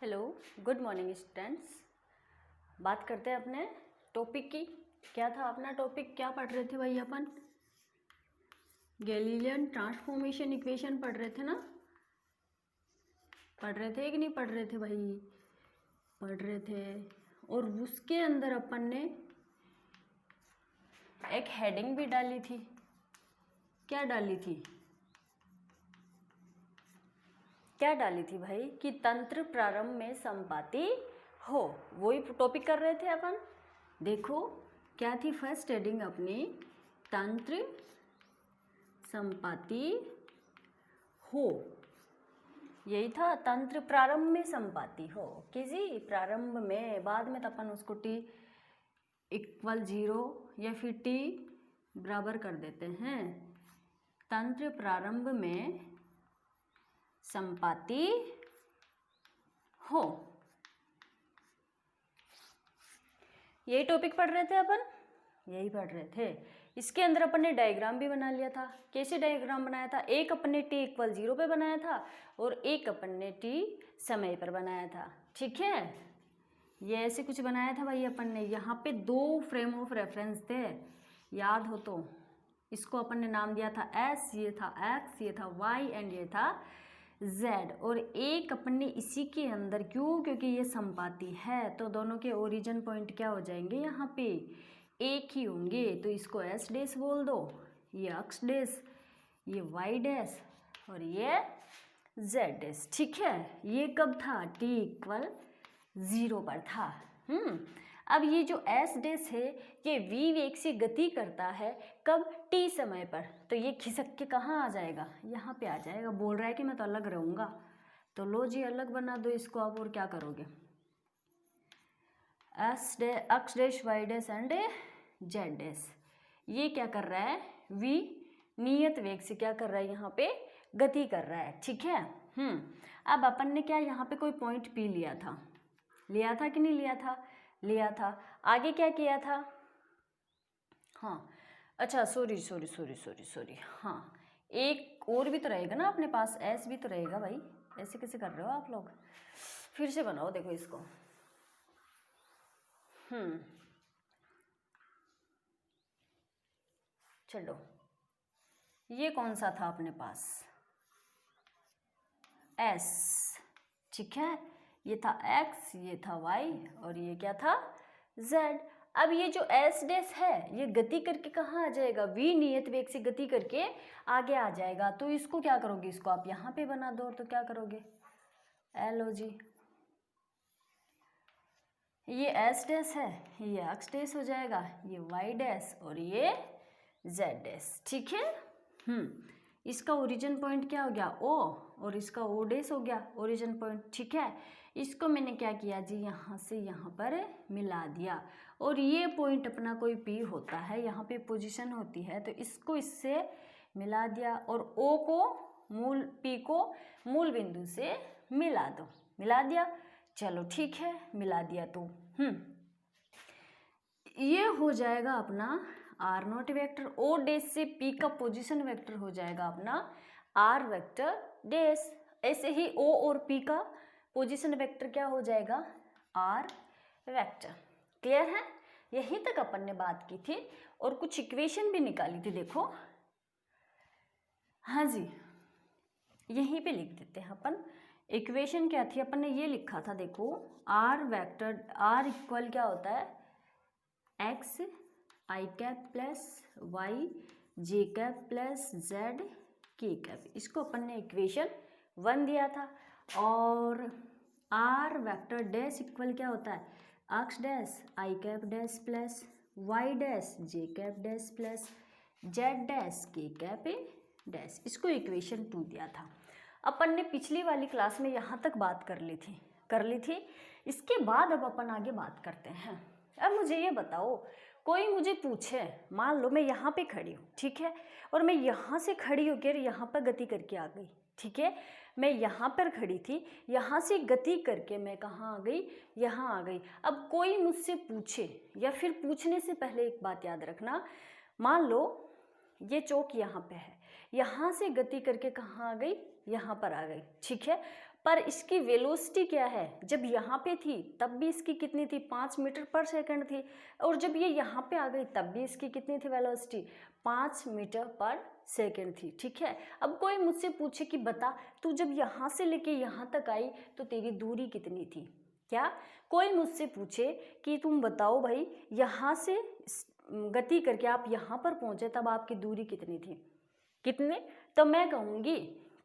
Hello, good morning students. बात करते हैं अपने टॉपिक की। क्या था अपना टॉपिक? क्या पढ़ रहे थे भाई? अपन गैलीलियन ट्रांसफॉर्मेशन इक्वेशन पढ़ रहे थे ना? पढ़ रहे थे कि नहीं पढ़ रहे थे भाई? पढ़ रहे थे। और उसके अंदर अपन ने एक हेडिंग भी डाली थी। क्या डाली थी? क्या डाली थी भाई? कि तंत्र प्रारंभ में संपाती हो। वही टॉपिक कर रहे थे अपन। देखो क्या थी फर्स्ट हेडिंग अपनी? तंत्र संपाती हो। यही था, तंत्र प्रारंभ में संपाती हो। किसी प्रारंभ में, बाद में तो अपन उसको t = 0 या फिर t बराबर कर देते हैं। तंत्र प्रारंभ में संपाती हो, यही टॉपिक पढ़ रहे थे अपन। यही पढ़ रहे थे। इसके अंदर अपन ने डायग्राम भी बना लिया था। कैसे डायग्राम बनाया था? एक अपन ने t = 0 पे बनाया था और एक अपन ने t समय पर बनाया था। ठीक है, ये ऐसे कुछ बनाया था भाई अपन ने। यहाँ पे 2 फ्रेम ऑफ रेफरेंस थे, याद हो तो। इसको अपन ने नाम दिया था s, ये था x, ये था y एंड ये था z। और एक अपन ने इसी के अंदर, क्यों? क्योंकि ये संपाती है तो दोनों के ओरिजिन पॉइंट क्या हो जाएंगे? यहाँ पे एक ही होंगे, तो इसको s डैश बोल दो, ये x डैश, ये y डैश और ये z डैश। ठीक है, ये कब था? t = 0 पर था। अब ये जो s डैश है ये v वेग से गति करता है, कब? t समय पर। तो ये खिसक के कहाँ आ जाएगा? यहाँ पे आ जाएगा। बोल रहा है कि मैं तो अलग रहूँगा, तो लो जी अलग बना दो इसको आप। और क्या करोगे? x dash y dash and z dash, ये क्या कर रहा है? v नियत वेग से क्या कर रहा है? यहाँ पे गति कर रहा है। ठीक है। अब अपन ने क्या यहाँ पे कोई पॉइंट p लिया था? लिया था कि नहीं लिया था? लिया था। आगे क्या किया था? हाँ, अच्छा सॉरी। हाँ, एक और भी तो रहेगा ना अपने पास, s भी तो रहेगा भाई। ऐसे कैसे कर रहे हो आप लोग? फिर से बनाओ, देखो इसको। चलो, ये कौन सा था अपने पास? s। ठीक है, ये था x, ये था y और ये क्या था? z। अब ये जो s डैश है ये गति करके कहाँ आ जाएगा? v नियत वेग से गति करके आगे आ जाएगा। तो इसको क्या करोगे? इसको आप यहाँ पे बना दो। तो क्या करोगे? लो जी, ये s डैश है, ये x डैश हो जाएगा, ये y डैश और ये z डैश। ठीक है। इसका ओरिजिन पॉइंट क्या हो गया? o, और इसका o डैश हो गया ओरिजिन पॉइंट। ठीक है, इसको मैंने क्या किया जी? यहाँ से यहाँ पर मिला दिया। और ये पॉइंट अपना कोई p होता है, यहाँ पे पोजीशन होती है, तो इसको इससे मिला दिया। और o को p को मूल बिंदु से मिला दो। मिला दिया, चलो ठीक है, मिला दिया। तो ये हो जाएगा अपना r0 वेक्टर। o डैश से p का पोजीशन वेक्टर हो जाएगा अपना r वेक्टर डैश। ऐसे ही o और p का पोजीशन वेक्टर क्या हो जाएगा? r vector. क्लियर है? यहीं तक अपन ने बात की थी और कुछ इक्वेशन भी निकाली थी। देखो, हाँ जी, यहीं पे लिख देते हैं अपन। इक्वेशन क्या थी? अपन ने ये लिखा था, देखो, r वेक्टर, r इक्वल क्या होता है? x i cap plus y j cap plus z k cap. इसको अपन ने इक्वेशन 1 दिया था। और r वेक्टर डैश इक्वल क्या होता है? x dash i cap dash plus y dash j cap dash plus z dash k cap dash. इसको equation 2 दिया था। अपन ने पिछली वाली क्लास में यहाँ तक बात कर ली थी। इसके बाद अब अपन आगे बात करते हैं। अब मुझे ये बताओ, कोई मुझे पूछे, मान लो मैं यहाँ पे खड़ी हूँ, ठीक है, और मैं यहाँ से खड़ी होकर यहाँ पर गति करके आ गई। ठीक है, मैं यहाँ पर खड़ी थी, यहाँ से गति करके मैं कहाँ आ गई? यहाँ आ गई। अब कोई मुझसे पूछे, या फिर पूछने से पहले एक बात याद रखना, मान लो ये चौक यहाँ पे है, यहाँ से गति करके कहाँ आ गई? यहाँ पर आ गई। ठीक है, पर इसकी वेलोसिटी क्या है, जब यहाँ पे थी तब भी इसकी कितनी थी, 5 मीटर पर सेकंड थी, और जब ये यहाँ पे आ गई तब भी इसकी कितनी थी वेलोसिटी, 5 मीटर पर सेकंड थी। ठीक है, अब कोई मुझसे पूछे कि बता तू जब यहाँ से लेके यहाँ तक आई तो तेरी दूरी कितनी थी, क्या कोई मुझसे पूछे कि तुम बताओ भाई यहाँ से गति करके आप यहाँ पर पहुँचे तब आपकी दूरी कितनी थी, कितने, तो मैं कहूँगी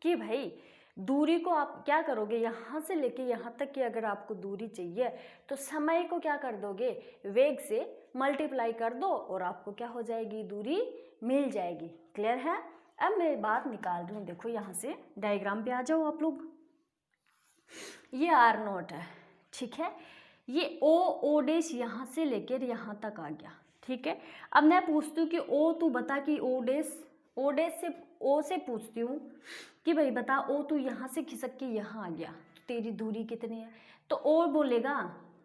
कि भाई दूरी को आप क्या करोगे, यहाँ से लेके यहाँ तक की अगर आपको दूरी चाहिए तो समय को क्या कर दोगे, वेग से मल्टीप्लाई कर दो और आपको क्या हो जाएगी, दूरी मिल जाएगी। क्लियर है। अब मैं बात निकाल रही हूँ, देखो यहाँ से डायग्राम पे आ जाओ आप लोग। ये R0 है, ठीक है, ये O डैश यहाँ से लेकर यहाँ तक आ गया। ठीक है, अब मैं पूछती हूँ कि O तू बता कि O डैश से O से पूछती हूँ कि भाई बता O तू यहाँ से खिसक के यहाँ आ गया तो तेरी दूरी कितनी है, तो O बोलेगा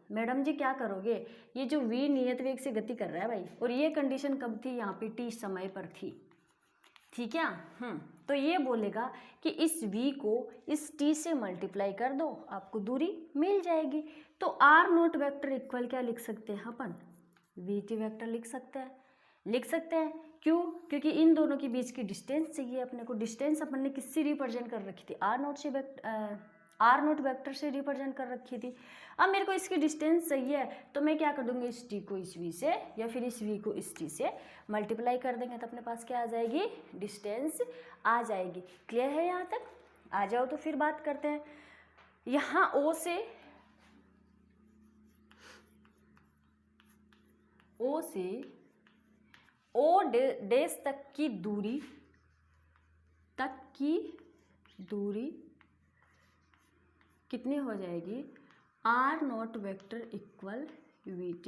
मैडम जी क्या करोगे, ये जो V नियत वेग से गति कर रहा है भाई, और ये कंडीशन कब थी, यहाँ पे T समय पर थी। ठीक है, तो ये बोलेगा कि इस V को इस T से मल्टीप्लाई कर दो, आपको दूरी मिल जाएगी। तो R0 वेक्टर इक्वल क्या लिख सकते हैं अपन, VT वेक्टर लिख सकते हैं। क्यों, क्योंकि इन दोनों के बीच की डिस्टेंस चाहिए अपने को। डिस्टेंस अपन ने किससे रिप्रेजेंट कर रखी थी, R0 वेक्टर से रिप्रेजेंट कर रखी थी। अब मेरे को इसकी डिस्टेंस चाहिए तो मैं क्या कर दूंगी, इस T को इस V से या फिर इस V को इस T से मल्टीप्लाई कर देंगे तो अपने पास क्या आ जाएगी, डिस्टेंस आ जाएगी। क्लियर है यहाँ तक, आ जाओ तो फिर बात करते हैं। यहाँ O से O डैश तक की दूरी कितनी हो जाएगी, R0 vector equal VT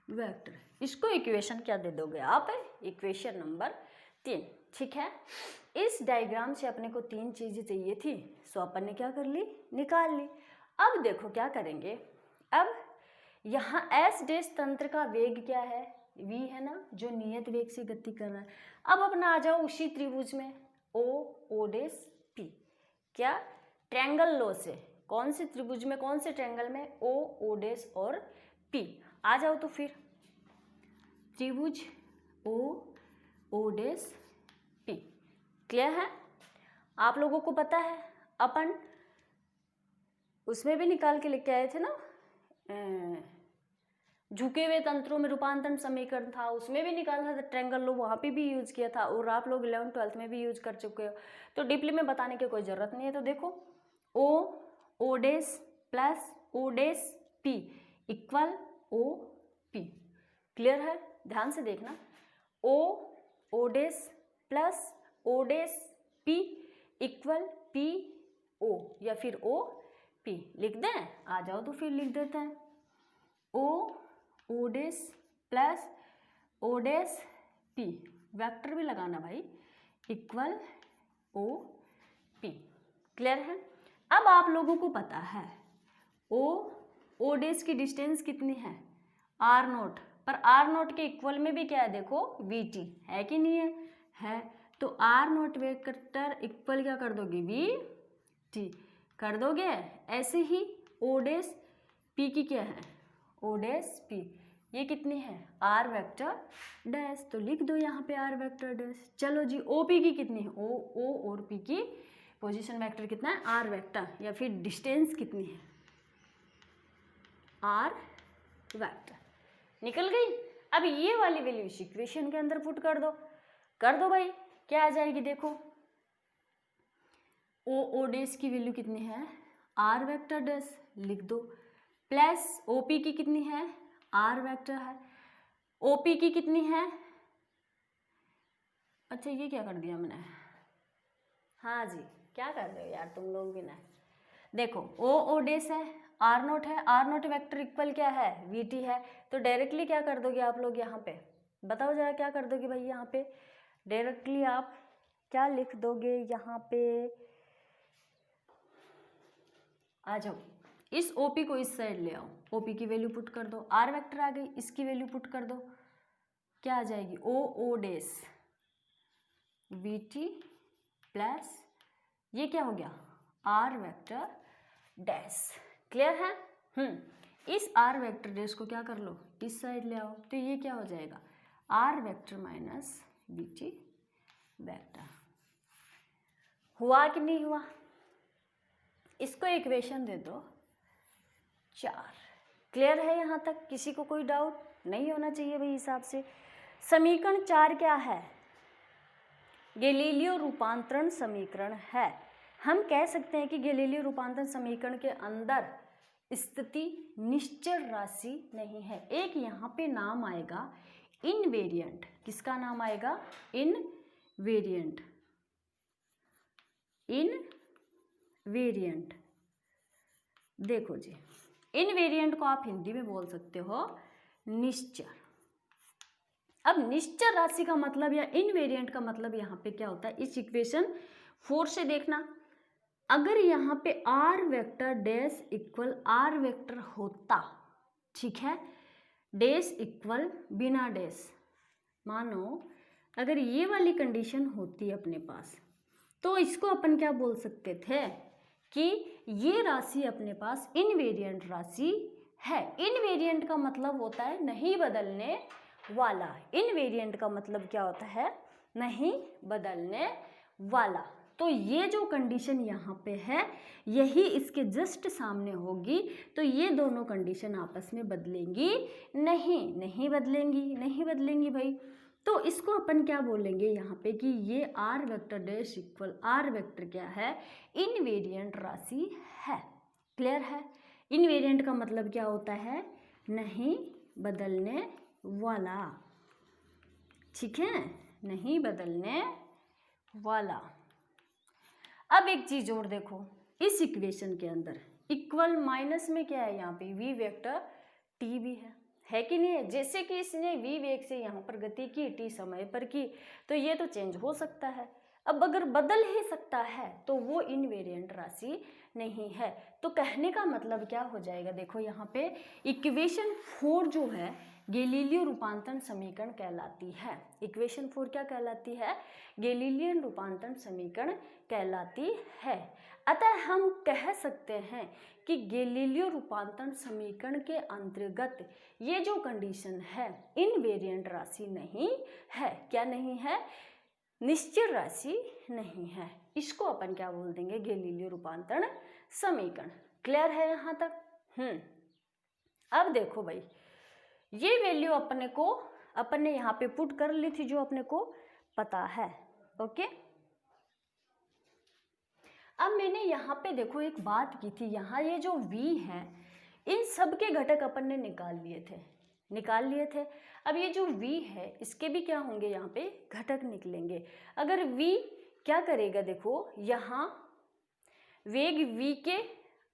vector. इसको इक्वेशन क्या दे दोगे आप, इक्वेशन नंबर 3। ठीक है, इस डायग्राम से अपने को 3 चीजें चाहिए थी, सो अपन ने क्या कर ली, निकाल ली। अब देखो क्या करेंगे, अब यहाँ S डैश तंत्र का वेग क्या है, V है ना, जो नियत वेग से गति कर रहा है। अब अपना आ जाओ उसी त्रिभुज में O डैश P, क्या ट्रायंगल लो से, कौन से त्रिभुज में, कौन से ट्रायंगल में, O डैश और P। आ जाओ तो फिर त्रिभुज O डैश P। क्लियर है, आप लोगों को पता है अपन उसमें भी निकाल के लेके आए थे ना, झुके हुए तंत्रों में रूपांतरण समीकरण था, उसमें भी निकाला था ट्रायंगल लो, वहाँ पे भी यूज किया था, और आप लोग 11th-12th में भी यूज कर चुके हो, तो डीपली में बताने की कोई ज़रूरत नहीं है। तो देखो O dash plus O dash P equal OP। Clear है, ध्यान से देखना, O dash plus O dash P equal PO या फिर OP लिख दें। आ जाओ तो फिर लिख देते हैं, O dash plus O dash P, vector भी लगाना भाई, इक्वल OP। क्लियर है। अब आप लोगों को पता है O डैश की डिस्टेंस कितनी है, R0, पर R0 के इक्वल में भी क्या है, देखो VT है कि नहीं है, तो R0 वेक्टर इक्वल क्या कर दोगे, VT कर दोगे। ऐसे ही O डैश P की क्या है, O डैश P, ये कितनी है, R वेक्टर डैश, तो लिख दो यहाँ पे R वेक्टर डैश। चलो जी, OP की कितनी है, O और P की पोजीशन वेक्टर कितना है, R वेक्टर, या फिर डिस्टेंस कितनी है, R वेक्टर। निकल गई। अब ये वाली वैल्यू इस इक्वेशन के अंदर पुट कर दो भाई, क्या आ जाएगी, देखो O डैश की वैल्यू कितनी है, R वेक्टर डैश लिख दो, प्लस OP की कितनी है, R वेक्टर है, OP की कितनी है, अच्छा ये क्या कर दिया मैंने, हाँ जी क्या कर रहे हो यार तुम लोग भी ना, देखो O डैश है, R0 है, R0 वेक्टर इक्वल क्या है, VT है, तो डायरेक्टली क्या कर दोगे आप लोग यहाँ पे, बताओ जरा क्या कर दोगे भाई, यहाँ पे डायरेक्टली आप क्या लिख दोगे, यहाँ पे आ जाओ, इस OP को इस साइड ले आओ, OP की वैल्यू पुट कर दो, R वेक्टर आ गई, इसकी वैल्यू पुट कर दो, क्या आ जाएगी, O डैश VT प्लस ये क्या हो गया, R वेक्टर डैश। क्लियर है? इस आर वेक्टर डैश को क्या कर लो, इस साइड ले आओ, तो ये क्या हो जाएगा, R vector minus BT vector. हुआ कि नहीं हुआ? इसको इक्वेशन दे दो 4। क्लियर है यहाँ तक? किसी को कोई डाउट नहीं होना चाहिए भाई हिसाब से। समीकरण 4 क्या है? गैलीलियो रूपांतरण समीकरण है। हम कह सकते हैं कि गैलीलियो रूपांतरण समीकरण के अंदर स्थिति निश्चल राशि नहीं है। एक यहाँ पे नाम आएगा इनवेरिएंट। किसका नाम आएगा? इनवेरिएंट। इनवेरिएंट देखो जी, इनवेरिएंट को आप हिंदी में बोल सकते हो निश्चल। अब निश्चल राशि का मतलब या इनवेरिएंट का मतलब यहाँ पे क्या होता है, इस इक्वेशन 4 से देखना। अगर यहाँ पे R vector dash equal R vector होता, ठीक है, डैश इक्वल बिना डैश, मानो अगर ये वाली कंडीशन होती अपने पास, तो इसको अपन क्या बोल सकते थे कि ये राशि अपने पास इनवेरिएंट राशि है। इनवेरिएंट का मतलब होता है नहीं बदलने वाला। इनवेरिएंट का मतलब क्या होता है? नहीं बदलने वाला। तो ये जो कंडीशन यहाँ पे है यही इसके जस्ट सामने होगी, तो ये दोनों कंडीशन आपस में बदलेंगी नहीं बदलेंगी भाई। तो इसको अपन क्या बोलेंगे यहाँ पे कि ये R vector dash equal R vector क्या है? इनवेरिएंट राशि है। क्लियर है? इनवेरिएंट का मतलब क्या होता है? नहीं बदलने वाला। ठीक है, नहीं बदलने वाला। अब एक चीज और देखो, इस इक्वेशन के अंदर इक्वल माइनस में क्या है? यहाँ पे वी वेक्टर टी भी है कि नहीं है? जैसे कि इसने वी वेग से यहाँ पर गति की, टी समय पर की, तो ये तो चेंज हो सकता है। अब अगर बदल ही सकता है तो वो इनवेरिएंट राशि नहीं है। तो कहने का मतलब क्या हो जाएगा, देखो यहाँ पे इक्वेशन 4 जो है गैलीलियो रूपांतरण समीकरण कहलाती है। इक्वेशन 4 क्या कहलाती है? गैलीलियन रूपांतरण समीकरण कहलाती है। अतः हम कह सकते हैं कि गैलीलियो रूपांतरण समीकरण के अंतर्गत ये जो कंडीशन है इनवेरिएंट राशि नहीं है। क्या नहीं है? निश्चल राशि नहीं है। इसको अपन क्या बोल देंगे? गैलीलियो रूपांतरण समीकरण। क्लियर है यहाँ तक? अब देखो भाई, ये वैल्यू अपन ने यहाँ पे पुट कर ली थी जो अपने को पता है। ओके, अब मैंने यहाँ पे देखो एक बात की थी, यहाँ ये जो v है इन सब के घटक अपन ने निकाल लिए थे। अब ये जो v है इसके भी क्या होंगे? यहाँ पे घटक निकलेंगे। अगर v क्या करेगा, देखो यहाँ वेग v के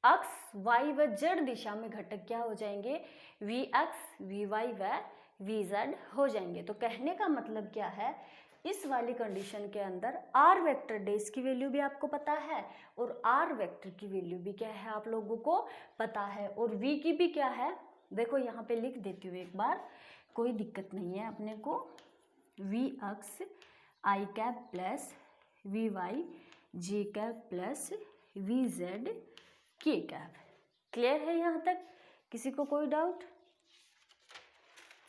अक्ष y व z दिशा में घटक क्या हो जाएंगे? vx, vy व vz हो जाएंगे। तो कहने का मतलब क्या है, इस वाली कंडीशन के अंदर आर वेक्टर डैश की वैल्यू भी आपको पता है और आर वेक्टर की वैल्यू भी क्या है आप लोगों को पता है, और v की भी क्या है, देखो यहाँ पे लिख देती हूँ एक बार, कोई दिक्कत नहीं है अपने को। v अक्ष i cap plus we Y J cap plus we z के कैप। क्लियर है यहाँ तक? किसी को कोई डाउट?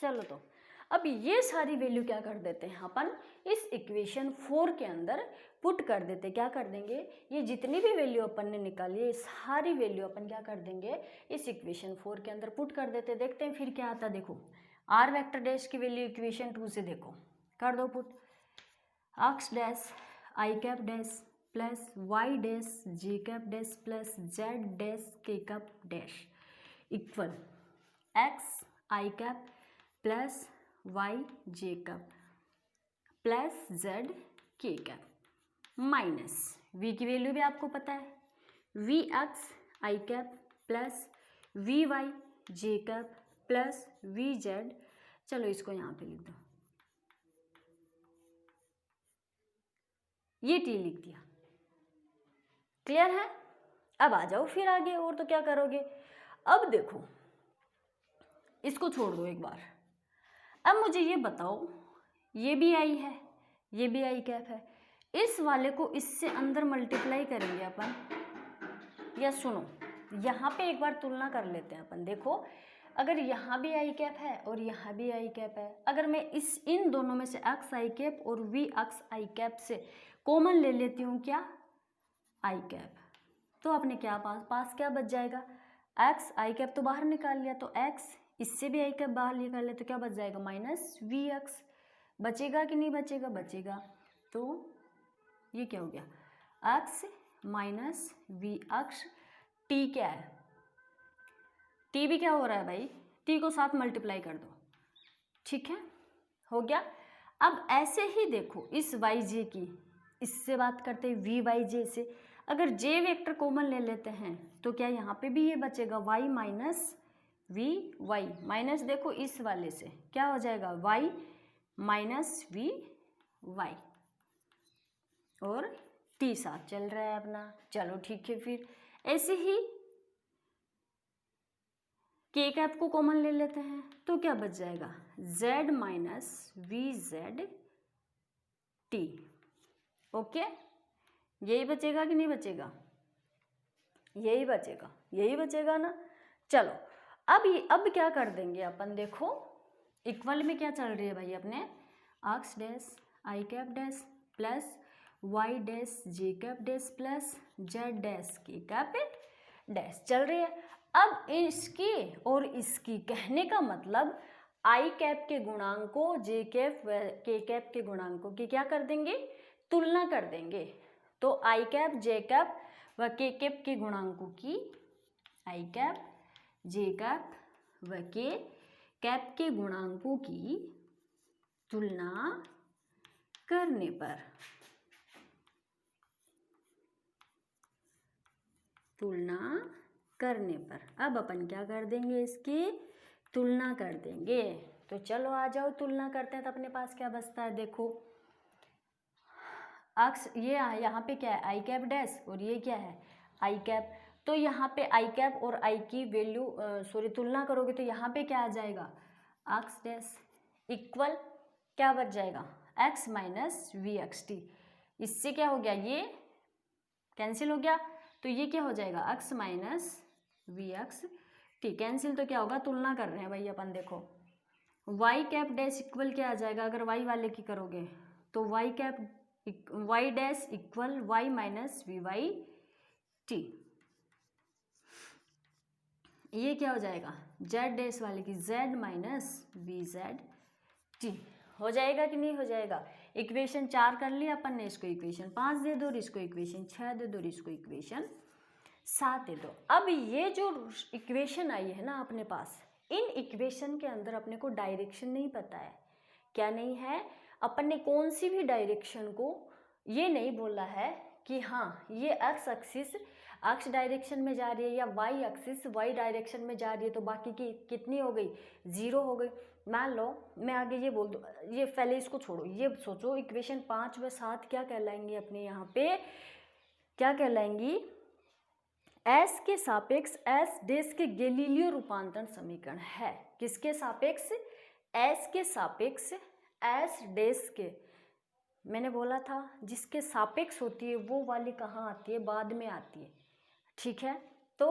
चलो, तो अब ये सारी वैल्यू क्या कर देते हैं अपन इस इक्वेशन 4 के अंदर पुट कर देते। क्या कर देंगे? ये जितनी भी वैल्यू अपन ने निकाली है सारी वैल्यू अपन क्या कर देंगे? इस इक्वेशन 4 के अंदर पुट कर देते। देखते हैं फिर क्या आता। देखो आर वेक्टर डैश की वैल्यू इक्वेशन 2 से देखो कर दो put. X dash I cap dash plus Y dash J cap dash plus Z dash K cap dash equal X I cap plus Y J cap plus Z के cap minus V की value भी आपको पता है, V X I cap plus we Y J cap plus we Z. चलो इसको यहाँ पे लिख दो, ये टी लिख दिया। क्लियर है? अब आ जाओ फिर आगे, और तो क्या करोगे। अब देखो इसको छोड़ दो एक बार। अब मुझे ये बताओ, ये भी आई है, ये भी आई कैप है, इस वाले को इससे अंदर मल्टीप्लाई करेंगे अपन, या सुनो यहाँ पे एक बार तुलना कर लेते हैं अपन। देखो अगर यहाँ भी आई कैप है और यहाँ भी आई कैप है, अगर मैं इन दोनों में से एक्स आई कैप और वी एक्स आई कैप से कॉमन ले लेती हूँ क्या, आई कैप, तो अपने क्या पास क्या बच जाएगा, एक्स आई कैप तो बाहर निकाल लिया, तो एक्स इससे भी आई कैप बाहर निकाल लिया, तो क्या बच जाएगा माइनस वी एक्स। बचेगा कि नहीं बचेगा, बचेगा। तो ये क्या हो गया, X minus we x. T क्या है, टी भी क्या हो रहा है भाई, टी को साथ मल्टीप्लाई कर दो, ठीक है, हो गया। अब ऐसे ही देखो इस वाई जे की, इससे बात करते हैं वी वाई जे से, अगर जे वेक्टर कॉमन ले लेते हैं तो क्या यहाँ पे भी ये बचेगा Y minus we Y, minus देखो इस वाले से क्या हो जाएगा वाई माइनस वी वाई, और टी साथ चल रहा है अपना। चलो ठीक है, फिर ऐसे ही के कैप को कॉमन ले लेते हैं तो क्या बच जाएगा, z minus V Z T. Okay, यही बचेगा कि नहीं बचेगा, यही बचेगा, यही बचेगा ना। चलो अब क्या कर देंगे अपन, देखो इक्वल में क्या चल रही है भाई अपने, X dash I cap dash plus Y dash J cap dash plus Z dash K cap dash चल रही है। अब इसकी और इसकी, कहने का मतलब आई कैप के गुणांकों जे कैप व के कैप के गुणांकों की क्या कर देंगे, तुलना कर देंगे। तो आई कैप जे कैप व के कैप के गुणांकों की, आई कैप जे कैप व के कैप के गुणांकों की तुलना करने पर, तुलना करने पर अब अपन क्या कर देंगे, इसकी तुलना कर देंगे। तो चलो आ जाओ तुलना करते हैं, तो अपने पास क्या बचता है, देखो एक्स, ये यहाँ पे क्या है आई कैप डैश और ये क्या है आई कैप, तो यहाँ पे आई कैप और आई की वैल्यू सॉरी तुलना करोगे तो यहाँ पे क्या आ जाएगा, एक्स डैश इक्वल क्या बच जाएगा, X minus we x T. इससे क्या हो गया, ये कैंसिल हो गया, तो ये क्या हो जाएगा X minus we x T, cancel तो क्या होगा, तुलना कर रहे हैं भाई अपन। देखो वाई कैप डैश इक्वल क्या आ जाएगा, अगर वाई वाले की करोगे तो Y cap Y dash equal Y minus we Y T. ये क्या हो जाएगा, जेड डैश वाले की Z minus V Z T. हो जाएगा कि नहीं हो जाएगा, इक्वेशन 4 कर लिया अपन ने, इसको इक्वेशन 5 दे दो और इसको इक्वेशन 6 दे दो और इसको इक्वेशन 7 दे दो। अब ये जो इक्वेशन आई है ना अपने पास, इन इक्वेशन के अंदर अपने को डायरेक्शन नहीं पता है, क्या नहीं है, अपन ने कौन सी भी डायरेक्शन को ये नहीं बोला है कि हाँ ये एक्स एक्सिस एक्स डायरेक्शन में जा रही है या वाई एक्सिस वाई डायरेक्शन में जा रही है, तो बाकी की कितनी हो गई, 0 हो गई। मान लो मैं आगे ये बोल दूँ, ये पहले इसको छोड़ो, ये सोचो इक्वेशन 5 व 7 क्या कहलाएंगी अपने यहाँ पे, क्या कहलाएंगी, एस के सापेक्ष एस डैश के गैलीलियो रूपांतरण समीकरण है। किसके सापेक्ष, एस के सापेक्ष एस डैश के, मैंने बोला था जिसके सापेक्ष होती है वो वाली कहाँ आती है, बाद में आती है, ठीक है। तो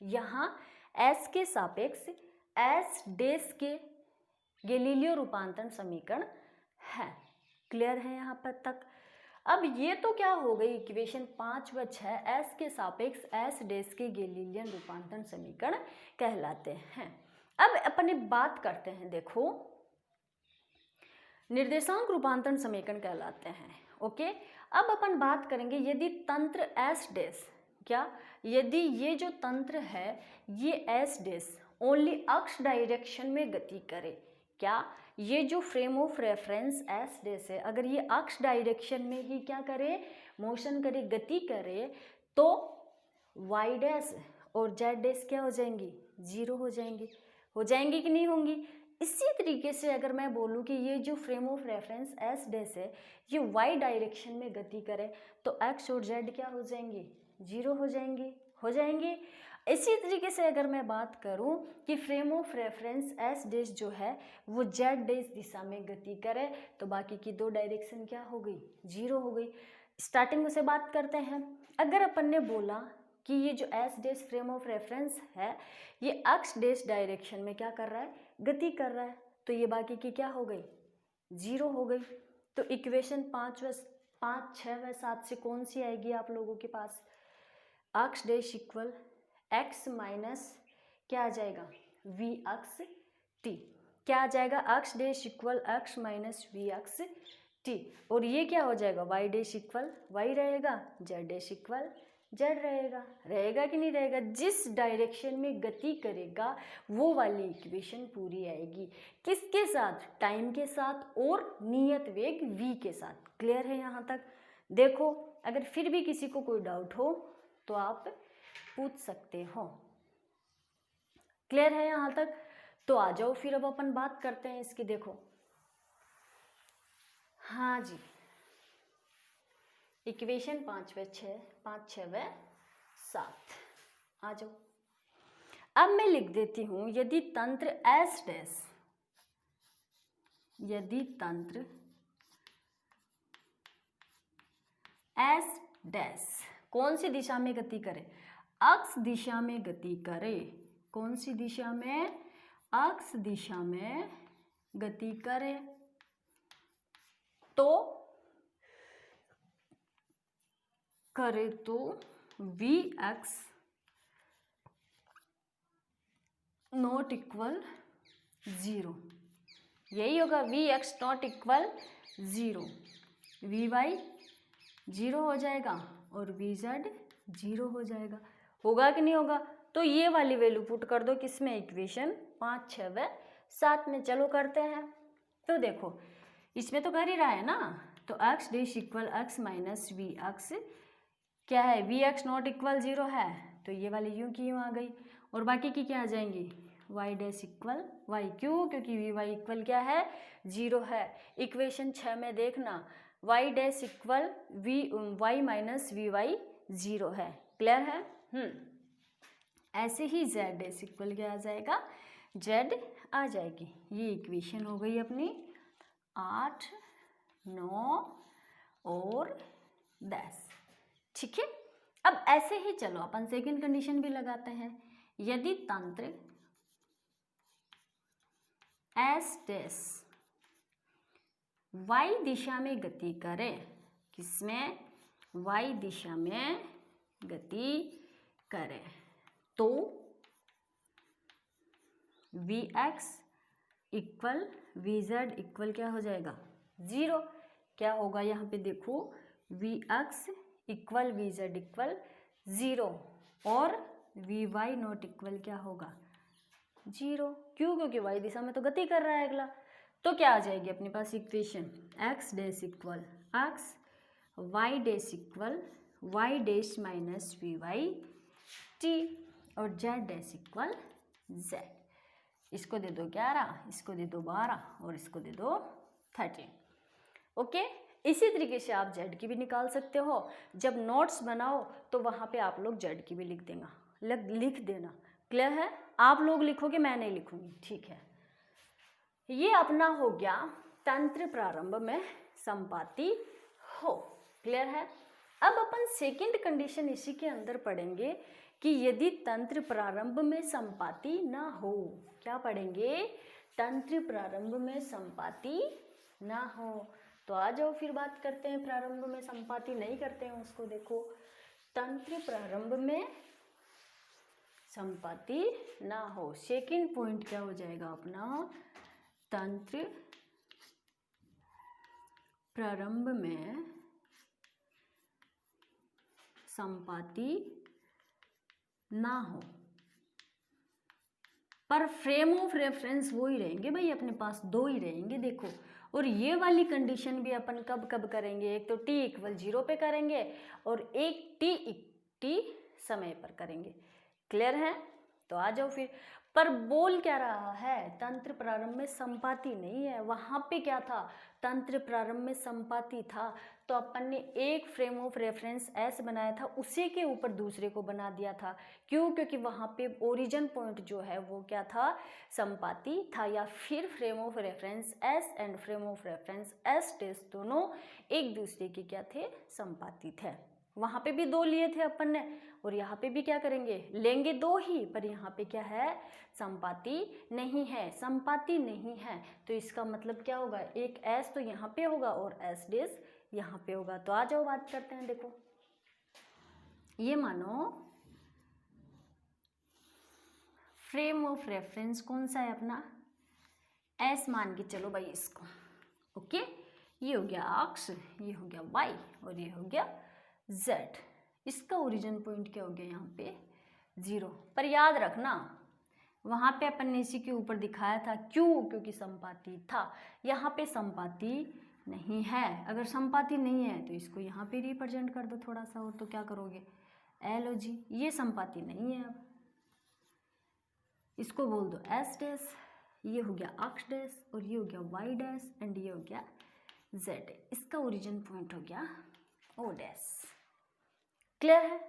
यहाँ एस के सापेक्ष एस डैश के गैलीलियो रूपांतरण समीकरण है। क्लियर है यहाँ पर तक। अब ये तो क्या हो गई इक्वेशन 5 व 6 एस के सापेक्ष एस डैश के गैलीलियन रूपांतरण समीकरण कहलाते हैं। अब अपन बात करते हैं, देखो निर्देशांक रूपांतरण समीकरण कहलाते हैं। ओके, अब अपन बात करेंगे यदि तंत्र एस डैश, क्या यदि ये जो तंत्र है ये एस डैश ओनली अक्ष डायरेक्शन में गति करे, क्या ये जो frame of reference S dash है अगर ये अक्ष डायरेक्शन में ही क्या करे, मोशन करे, गति करे, तो वाई डैश और जेड डैश क्या हो जाएंगी, 0 हो जाएंगी। हो जाएंगी कि नहीं होंगी। इसी तरीके से अगर मैं बोलूँ कि ये जो frame of reference S dash है ये वाई डायरेक्शन में गति करे तो एक्स और जेड क्या हो जाएंगे, 0 हो जाएंगे, हो जाएंगे। इसी तरीके से अगर मैं बात करूं कि frame of reference S dash जो है वो जेड डैश दिशा में गति करे तो बाकी की 2 डायरेक्शन क्या हो गई, 0 हो गई। स्टार्टिंग से बात करते हैं, अगर अपन ने बोला कि ये जो S dash frame of reference है ये एक्स डैश डायरेक्शन में क्या कर रहा है, गति कर रहा है, तो ये बाकी की क्या हो गई, 0 हो गई। तो इक्वेशन 5, 6 व 7 से कौन सी आएगी आप लोगों के पास, x dash equal x minus क्या आ जाएगा, वी एक्स टी, क्या आ जाएगा, x dash equal x minus we x t, और ये क्या हो जाएगा, वाई डैश इक्वल वाई रहेगा, जेड डैश इक्वल जेड रहेगा, रहेगा कि नहीं रहेगा, जिस डायरेक्शन में गति करेगा वो वाली इक्वेशन पूरी आएगी, किसके साथ, टाइम के साथ और नियत वेग v के साथ। क्लियर है यहाँ तक। देखो अगर फिर भी किसी को कोई डाउट हो तो आप पूछ सकते हो। क्लियर है यहाँ तक। तो आ जाओ फिर अब अपन बात करते हैं इसकी। देखो हाँ जी, इक्वेशन 5 व 6 व 7 आ जाओ। अब मैं लिख देती हूं, यदि तंत्र एस डैश, यदि तंत्र एस डैश कौन सी दिशा में गति करे, एक्स दिशा में गति करे, कौन सी दिशा में, एक्स दिशा में गति करे, तो करे तो वी एक्स नॉट इक्वल 0, यही होगा, V X not equal 0, V Y 0 हो जाएगा और वी जेड 0 हो जाएगा। होगा कि नहीं होगा। तो ये वाली वैल्यू पुट कर दो किसमें, इक्वेशन 5, 6 व 7 में। चलो करते हैं। तो देखो इसमें तो कर ही रहा है ना, तो X dash equal x minus we X क्या है, वी एक्स नॉट इक्वल 0 है, तो ये वाली यूं की यूं आ गई, और बाकी की क्या आ जाएंगी, वाई डैश इक्वल वाई, क्यों, क्योंकि वी वाई इक्वल क्या है, 0 है। इक्वेशन 6 में देखना, Y dash equal V Y minus we Y 0 है। क्लियर है। ऐसे ही जेड डैश इक्वल क्या आ जाएगा, जेड आ जाएगी। ये इक्वेशन हो गई अपनी 8, 9 और 10। ठीक है। अब ऐसे ही चलो अपन सेकंड कंडीशन भी लगाते हैं, यदि तंत्र एस डैश वाई दिशा में गति करे, किसमें, वाई दिशा में गति करे, तो V X equal V Z equal क्या हो जाएगा, 0। क्या होगा यहाँ पे देखो, V X equal V Z equal 0 और वी वाई नॉट इक्वल क्या होगा, 0। क्यों, क्योंकि वाई दिशा में तो गति कर रहा है अगला। तो क्या आ जाएगी अपने पास equation, x dash equal x, y dash equal y dash minus we Y t, और जेड डैश इक्वल जेड। इसको दे दो 11, इसको दे दो 12 और इसको दे दो 13। ओके। इसी तरीके से आप जेड की भी निकाल सकते हो। जब नोट्स बनाओ तो वहाँ पे आप लोग जेड की भी लिख देना। क्लियर है। आप लोग लिखोगे, मैं नहीं लिखूंगी, ठीक है। ये अपना हो गया तंत्र प्रारंभ में संपाती हो। क्लियर है। अब अपन सेकंड कंडीशन इसी के अंदर पढ़ेंगे कि यदि तंत्र प्रारंभ में संपाती ना हो, क्या पढ़ेंगे, तंत्र प्रारंभ में संपाती ना हो। तो आ जाओ फिर बात करते हैं, प्रारंभ में संपाती नहीं करते हैं उसको। देखो तंत्र प्रारंभ में संपाती ना हो, सेकंड पॉइंट क्या हो जाएगा अपना, तंत्र प्रारंभ में संपाती ना हो, पर फ्रेम ऑफ रेफरेंस वो ही रहेंगे भाई, अपने पास 2 ही रहेंगे। देखो, और ये वाली कंडीशन भी अपन कब कब करेंगे, एक तो t इक्वल 0 पे करेंगे और एक t समय पर करेंगे। क्लियर है। तो आ जाओ फिर। पर बोल क्या रहा है, तंत्र प्रारंभ में संपाती नहीं है। वहां पे क्या था, तंत्र प्रारंभ में संपाती था, तो अपन ने एक फ्रेम ऑफ रेफरेंस एस बनाया था, उसी के ऊपर दूसरे को बना दिया था। क्यों, क्योंकि वहां पे ओरिजिन पॉइंट जो है वो क्या था, संपाती था। या फिर frame of reference S and frame of reference S test दोनों एक दूसरे के क्या थे, संपाती थे। वहाँ पे भी 2 लिए थे अपन ने, और यहाँ पे भी क्या करेंगे, लेंगे 2 ही, पर यहाँ पे क्या है, संपाती नहीं है, संपाती नहीं है। तो इसका मतलब क्या होगा, एक एस तो यहाँ पे होगा और एस डेस यहाँ पे होगा। तो आ जाओ बात करते हैं। देखो ये मानो फ्रेम ऑफ रेफरेंस कौन सा है अपना, एस मान के चलो भाई इसको। ओके, ये हो गया अक्ष, ये हो गया वाई और ये हो गया जेड। इसका ओरिजिन पॉइंट क्या हो गया यहाँ पे 0। पर याद रखना वहाँ पे अपन ने इसी के ऊपर दिखाया था, क्यों, क्योंकि संपाती था। यहाँ पे संपाती नहीं है। अगर संपाती नहीं है तो इसको यहाँ पे रिप्रेजेंट कर दो थोड़ा सा और, तो क्या करोगे, एल ओ जी। ये संपाती नहीं है, अब इसको बोल दो एस डैश, ये हो गया अक्ष डैश और ये हो गया वाई डैश एंड ये हो गया जेड। इसका ओरिजिन पॉइंट हो गया ओ डैश। क्लियर है।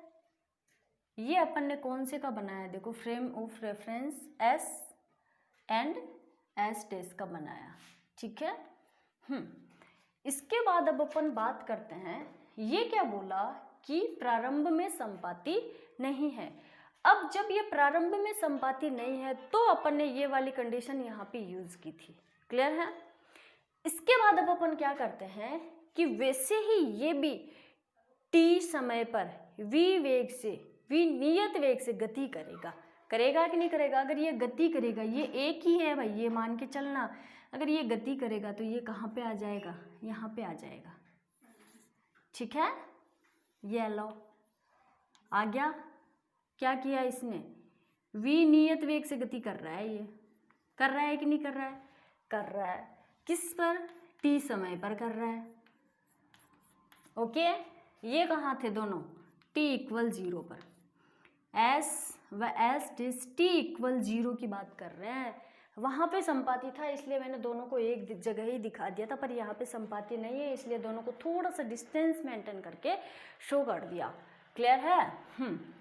ये अपन ने कौन से का बनाया है, देखो frame of reference S and S dash का बनाया, ठीक है। इसके बाद अब अपन बात करते हैं, ये क्या बोला कि प्रारंभ में संपाती नहीं है। अब जब ये प्रारंभ में संपाती नहीं है तो अपन ने ये वाली कंडीशन यहाँ पे यूज की थी। क्लियर है। इसके बाद अब अपन क्या करते हैं कि वैसे ही ये भी टी समय पर वी वेग से, वी नियत वेग से गति करेगा, करेगा कि नहीं करेगा। अगर ये गति करेगा, ये एक ही है भाई, ये मान के चलना, अगर ये गति करेगा तो ये कहाँ पे आ जाएगा, यहाँ पे आ जाएगा, ठीक है। ये लो आ गया। क्या किया इसने, वी नियत वेग से गति कर रहा है, ये कर रहा है कि नहीं कर रहा है, कर रहा है। किस पर, टी समय पर कर रहा है। ओके, ये कहाँ थे दोनों, टी इक्वल 0 पर। एस व एस डिस टी इक्वल 0 की बात कर रहे हैं। वहाँ पे संपाती था इसलिए मैंने दोनों को एक जगह ही दिखा दिया था, पर यहाँ पे संपाती नहीं है इसलिए दोनों को थोड़ा सा डिस्टेंस मेंटेन करके शो कर दिया। क्लियर है।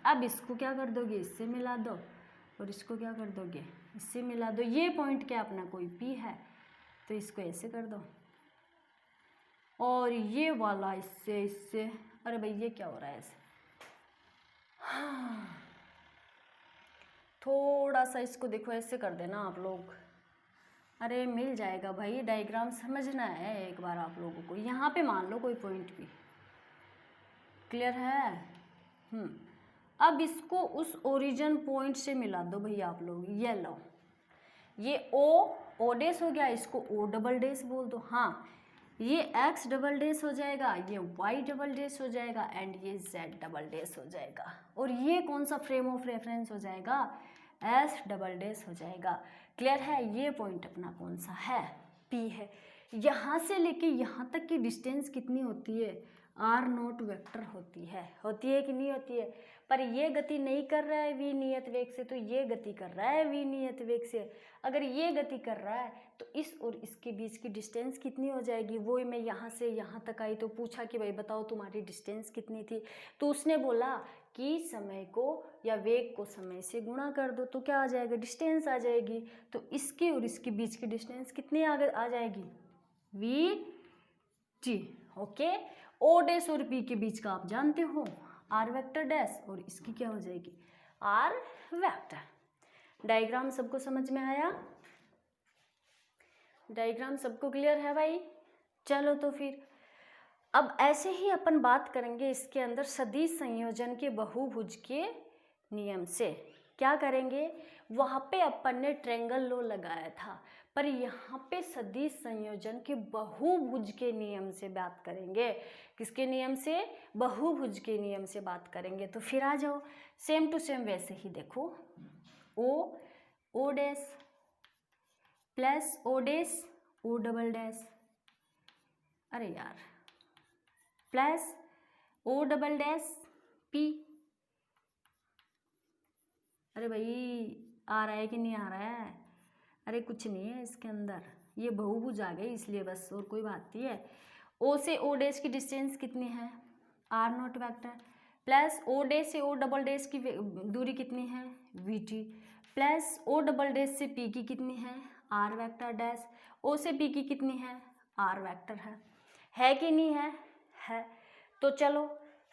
अब इसको क्या कर दोगे, इससे मिला दो, और इसको क्या कर दोगे, इससे मिला दो। ये पॉइंट क्या अपना कोई पी है तो इसको ऐसे कर दो, और ये वाला इससे इससे, अरे भाई ये क्या हो रहा है ऐसे, थोड़ा सा इसको देखो ऐसे कर देना आप लोग। अरे मिल जाएगा भाई, डायग्राम समझना है एक बार आप लोगों को। यहाँ पे मान लो कोई पॉइंट भी। क्लियर है। अब इसको उस ओरिजिन पॉइंट से मिला दो भाई आप लोग। ये लो, ये ओ डैश हो गया, इसको ओ डबल डैश बोल दो। हाँ, ये एक्स डबल डैश हो जाएगा, ये वाई डबल डैश हो जाएगा एंड ये जेड डबल डैश हो जाएगा। और ये कौन सा फ्रेम ऑफ रेफरेंस हो जाएगा, एस डबल डैश हो जाएगा। क्लियर है। ये पॉइंट अपना कौन सा है, पी है। यहाँ से लेके यहाँ तक की डिस्टेंस कितनी होती है, आर नोट वेक्टर होती है कि नहीं होती है। पर ये गति नहीं कर रहा है वी नियत वेग से, तो ये गति कर रहा है वी नियत वेग से। अगर ये गति कर रहा है तो इस और इसके बीच की डिस्टेंस कितनी हो जाएगी। वो मैं यहाँ से यहाँ तक आई तो पूछा कि भाई बताओ तुम्हारी डिस्टेंस कितनी थी, तो उसने बोला कि समय को या वेग को समय से गुणा कर दो तो क्या आ जाएगा, डिस्टेंस आ जाएगी। तो इसके और इसके बीच की डिस्टेंस कितनी आ जाएगी, V T. Okay, O dash और पी के बीच का आप जानते हो आर वेक्टर डैश, और इसकी क्या हो जाएगी, आर वेक्टर। डायग्राम सबको समझ में आया, डायग्राम सबको क्लियर है भाई। चलो तो फिर अब ऐसे ही अपन बात करेंगे इसके अंदर सदिश संयोजन के बहुभुज के नियम से। क्या करेंगे, वहाँ पे अपन ने ट्रायंगल लॉ लगाया था, पर यहाँ पे सदिश संयोजन के बहुभुज के नियम से बात करेंगे। किसके नियम से, बहुभुज के नियम से बात करेंगे। तो फिर आ जाओ, सेम टू सेम वैसे ही देखो, O dash plus O dash O double dash, अरे यार, plus O double dash P. अरे भाई आ रहा है कि नहीं आ रहा है, अरे कुछ नहीं है इसके अंदर, ये बहुभुज आ गई इसलिए बस, और कोई बात नहीं है। ओ से ओ डैश की डिस्टेंस कितनी है, R not vector, plus O dash से ओ डबल डैश की दूरी कितनी है, V T, plus O double dash से पी की कितनी है, आर वेक्टर डैश, ओ से पी की कितनी है, आर वेक्टर है कि नहीं है, है। तो चलो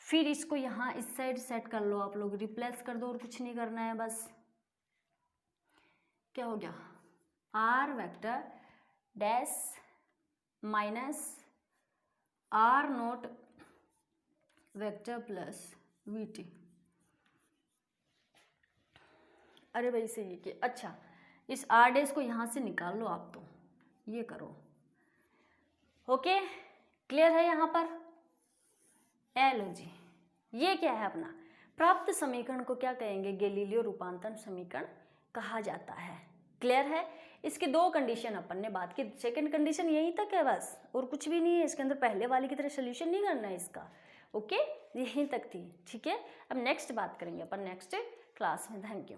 फिर इसको यहाँ इस साइड सेट कर लो आप लोग, रिप्लेस कर दो और कुछ नहीं करना है बस। क्या हो गया, R vector dash minus R not vector plus V T. अरे भाई सही कि अच्छा, इस आर डैश को यहाँ से निकाल लो आप, तो ये करो। ओके क्लियर है यहाँ पर? लो जी, ये क्या है अपना प्राप्त समीकरण को क्या कहेंगे, गैलीलियो रूपांतरण समीकरण कहा जाता है। क्लियर है? इसकी दो कंडीशन अपन ने बात की, सेकंड कंडीशन यहीं तक है बस, और कुछ भी नहीं है इसके अंदर, पहले वाली की तरह सोल्यूशन नहीं करना है इसका। ओके यहीं तक थी, ठीक है। अब नेक्स्ट बात करेंगे अपन नेक्स्ट क्लास में। Thank you.